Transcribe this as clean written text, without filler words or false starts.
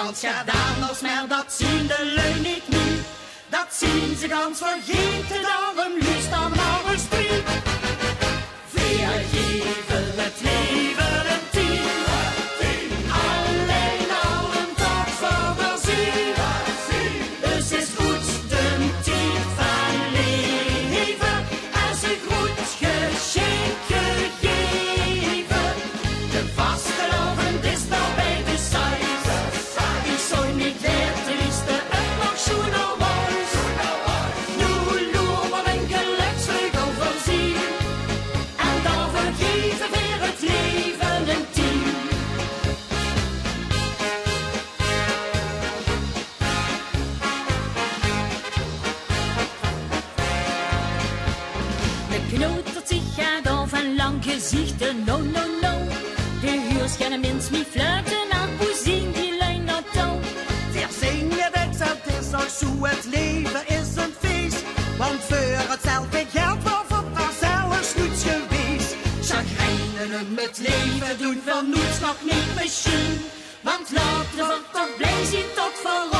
Want Jordaan maar dat zien de lui niet nu. Dat zien ze gans vergeten, daarom lust dan maar een street. Wir geven het leven een 10. Alleen al een dag voor de zin. Dus is goed de tijd van leven. En ze goed geschenken geven. De vastgeloven is nou bij de zijs. Ik zou niet weer trieste het nog schoenen was. Nu lopen een geluksvleugel voorzien. En dan vergeven weer het leven een 10. De knotert zich gaat al van lang gezichten, no, no, no. De huurschijnen mens niet fluiten, aan hoe zien die lui nou touw? Wir zingen weg, het is nog zo, het leven is een feest. Want voor hetzelfde geld wordt er zelfs niets geweest. Chagrijnen met leven doen van niets nog niet misschien. Want laten we toch blij zien tot voor